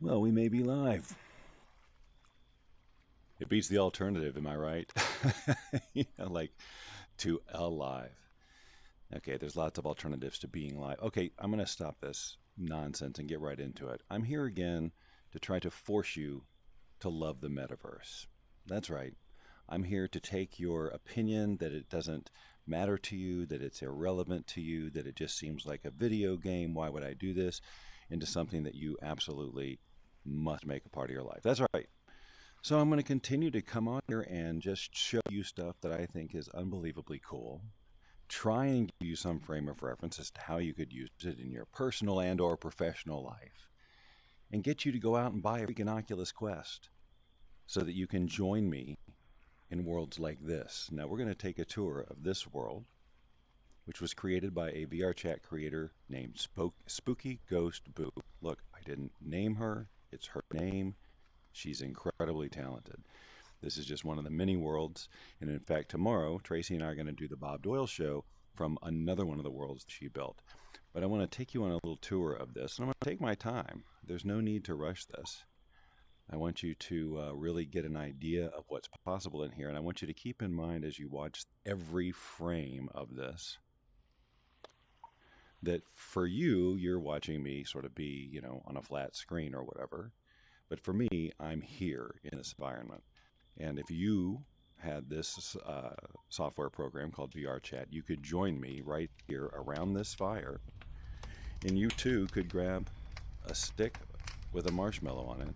Well, we may be live. It beats the alternative, am I right? Like to alive. Okay, there's lots of alternatives to being live. Okay, I'm going to stop this nonsense and get right into it. I'm here again to try to force you to love the metaverse. That's right. I'm here to take your opinion that it doesn't matter to you, that it's irrelevant to you, that it just seems like a video game. Why would I do this? Into something that you absolutely must make a part of your life. That's right. So I'm going to continue to come on here and just show you stuff that I think is unbelievably cool. Try and give you some frame of reference as to how you could use it in your personal and or professional life. And get you to go out and buy a freaking Oculus Quest so that you can join me in worlds like this. Now we're going to take a tour of this world, which was created by a VR chat creator named Spooky Ghost Boo. Look, I didn't name her. It's her name. She's incredibly talented. This is just one of the many worlds. And in fact, tomorrow, Tracy and I are going to do the Bob Doyle show from another one of the worlds she built. But I want to take you on a little tour of this. And I'm going to take my time. There's no need to rush this. I want you to really get an idea of what's possible in here. And I want you to keep in mind as you watch every frame of this that for you, you're watching me sort of be, on a flat screen or whatever. But for me, I'm here in this environment. And if you had this software program called VR Chat, you could join me right here around this fire. And you too could grab a stick with a marshmallow on it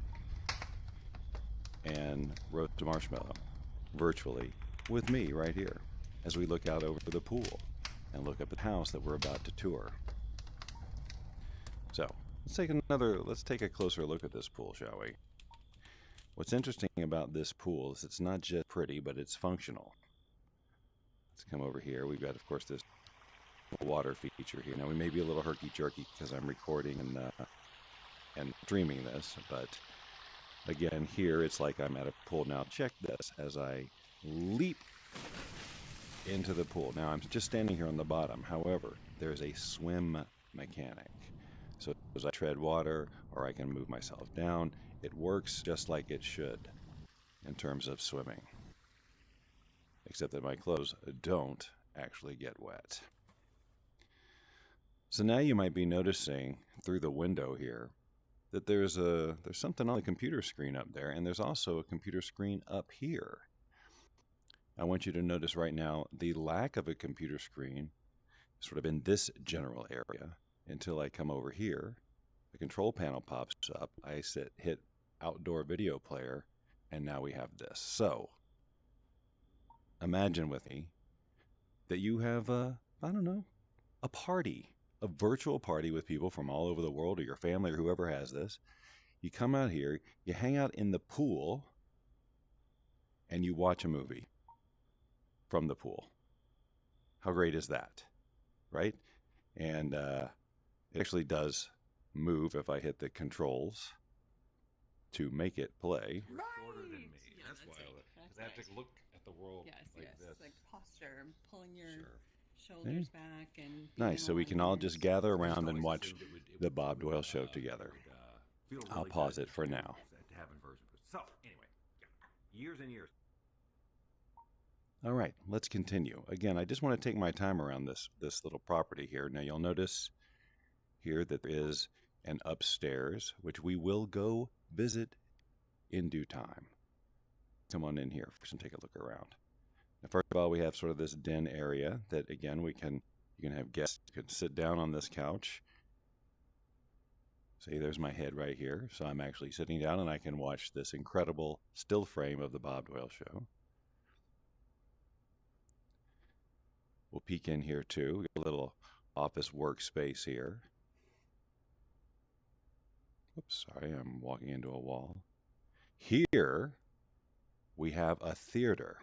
and roast a marshmallow virtually with me right here as we look out over the pool and look up at the house that we're about to tour. So let's take a closer look at this pool, shall we? What's interesting about this pool is it's not just pretty, but it's functional. Let's come over here. We've got, of course, this water feature here. Now, we may be a little herky-jerky because I'm recording and streaming this, but again, here it's like I'm at a pool. Now, check this as I leap into the pool. Now, I'm just standing here on the bottom. However, there's a swim mechanic. So as I tread water or I can move myself down, it works just like it should in terms of swimming. Except that my clothes don't actually get wet. So now you might be noticing through the window here that there's something on the computer screen up there, and there's also a computer screen up here. I want you to notice right now the lack of a computer screen sort of in this general area until I come over here. The control panel pops up. I hit outdoor video player, and now we have this. So imagine with me that you have a party, a virtual party with people from all over the world, or your family, or whoever has this. You come out here, you hang out in the pool, and you watch a movie from the pool. How great is that, right? And it actually does move if I hit the controls to make it play. You're shorter than me. Yeah, That's why because I have to look at the world like this. Like posture, pulling your Sure. shoulders back and Nice. So we can all just gather around and watch the Bob Doyle show together. I'll pause it for now. To have inversion. So anyway, years and years. All right, let's continue. Again, I just want to take my time around this little property here. Now you'll notice here that there is an upstairs, which we will go visit in due time. Come on in here first and take a look around. Now, first of all, we have sort of this den area that, again, you can have guests who can sit down on this couch. See, there's my head right here. So I'm actually sitting down and I can watch this incredible still frame of the Bob Doyle show. We'll peek in here too. We got a little office workspace here. Oops, sorry, I'm walking into a wall. Here we have a theater.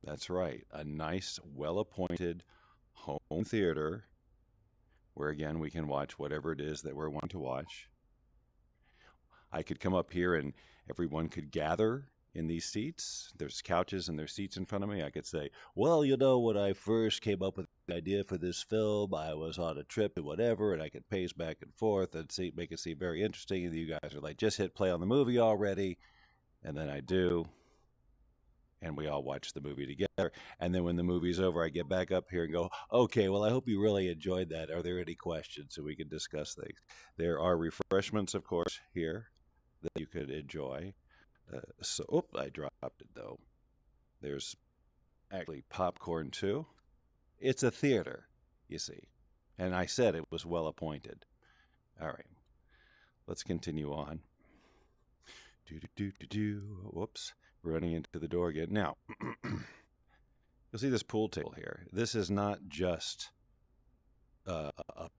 That's right, a nice, well-appointed home theater where, again, we can watch whatever it is that we're wanting to watch. I could come up here and everyone could gather in these seats. There's couches and there's seats in front of me. I could say, well, you know, when I first came up with the idea for this film, I was on a trip and whatever, and I could pace back and forth and make it seem very interesting. And you guys are like, just hit play on the movie already. And then I do. And we all watch the movie together. And then when the movie's over, I get back up here and go, okay, well, I hope you really enjoyed that. Are there any questions so we can discuss things? There are refreshments, of course, here that you could enjoy. I dropped it though. There's actually popcorn too. It's a theater, you see. And I said it was well appointed. All right, let's continue on. Whoops, running into the door again. Now, you'll see this pool table here. This is not just a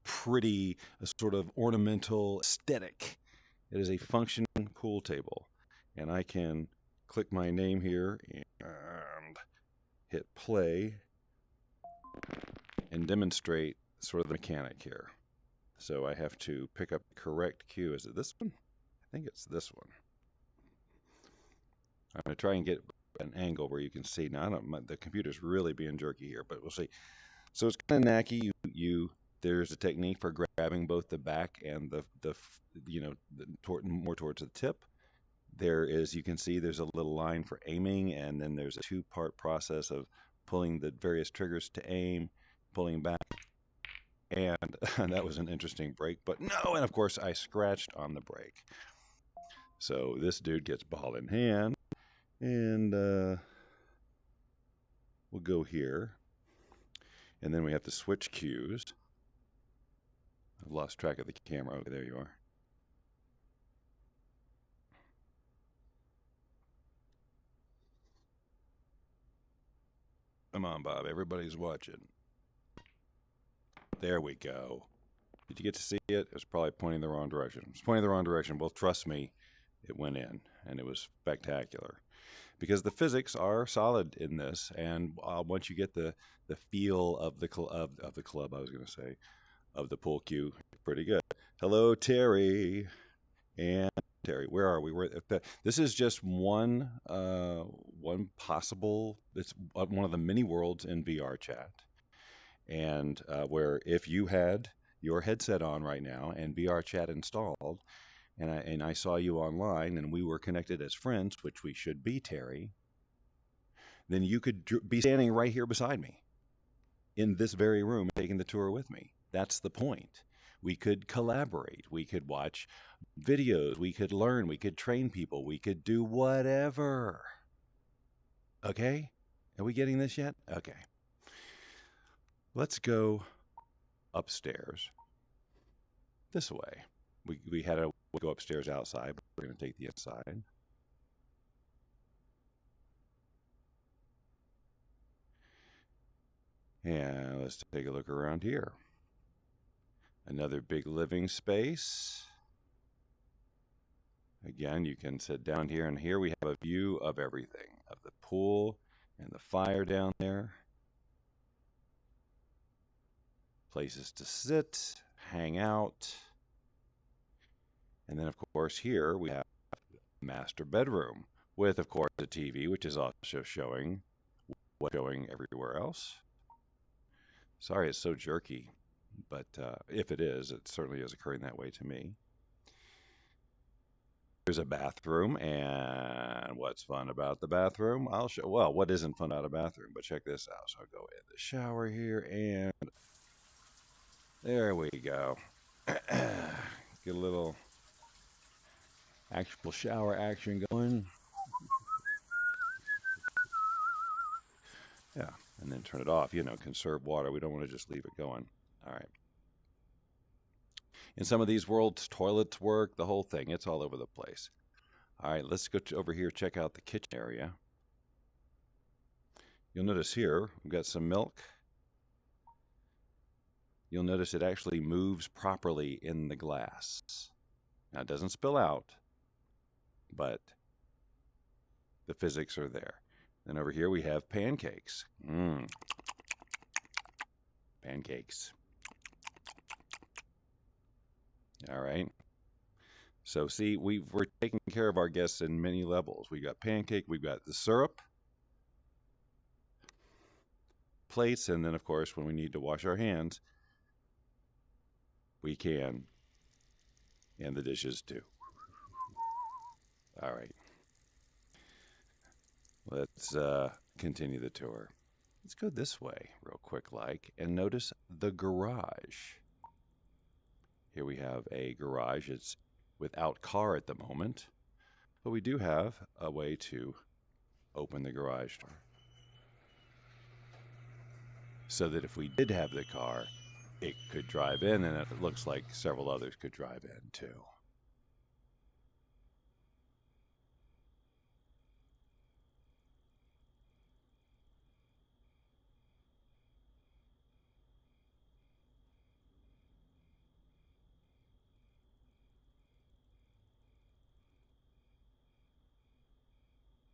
pretty, a sort of ornamental aesthetic. It is a functioning pool table. And I can click my name here and hit play and demonstrate sort of the mechanic here. So I have to pick up the correct cue. Is it this one? I think it's this one. I'm going to try and get an angle where you can see. Now, the computer's really being jerky here, but we'll see. So it's kind of knacky. There's a technique for grabbing both the back and more towards the tip. There is, you can see there's a little line for aiming, and then there's a two-part process of pulling the various triggers to aim, pulling back, and that was an interesting break, but no, and of course I scratched on the brake. So this dude gets ball in hand, and we'll go here, and then we have to switch cues. I've lost track of the camera. Okay, there you are. Come on, Bob. Everybody's watching. There we go. Did you get to see it? It was probably pointing the wrong direction. It was pointing the wrong direction. Well, trust me, it went in, and it was spectacular. Because the physics are solid in this, and once you get the feel of the club, I was going to say, of the pool cue, pretty good. Hello, Terry. And Terry, where are we? This is just one possible. It's one of the many worlds in VR chat, and where if you had your headset on right now and VR chat installed, and I saw you online and we were connected as friends, which we should be, Terry, then you could be standing right here beside me in this very room taking the tour with me. That's the point. We could collaborate. We could watch videos. We could learn. We could train people. We could do whatever. Okay? Are we getting this yet? Okay. Let's go upstairs. This way. We had to go upstairs outside, but we're going to take the inside. And let's take a look around here. Another big living space. Again, you can sit down here, and here we have a view of everything, of the pool and the fire down there. Places to sit, hang out. And then, of course, here we have a master bedroom with, of course, a TV, which is also showing what's showing everywhere else. Sorry, it's so jerky, but if it is, it certainly is occurring that way to me. There's a bathroom, and what's fun about the bathroom? I'll show. Well, what isn't fun about a bathroom? But check this out. So I'll go in the shower here, and there we go. Get a little actual shower action going. Yeah, and then turn it off. You know, conserve water. We don't want to just leave it going. All right. In some of these worlds, toilets work, the whole thing. It's all over the place. All right, let's go over here, check out the kitchen area. You'll notice here, we've got some milk. You'll notice it actually moves properly in the glass. Now, it doesn't spill out, but the physics are there. Then over here we have pancakes. Pancakes. All right. So see, we're taking care of our guests in many levels. We got pancake, we've got the syrup, plates, and then of course when we need to wash our hands, we can, and the dishes too. All right, let's continue the tour. Let's go this way real quick like and notice the garage. Here we have a garage. It's without car at the moment, but we do have a way to open the garage door so that if we did have the car, it could drive in, and it looks like several others could drive in too.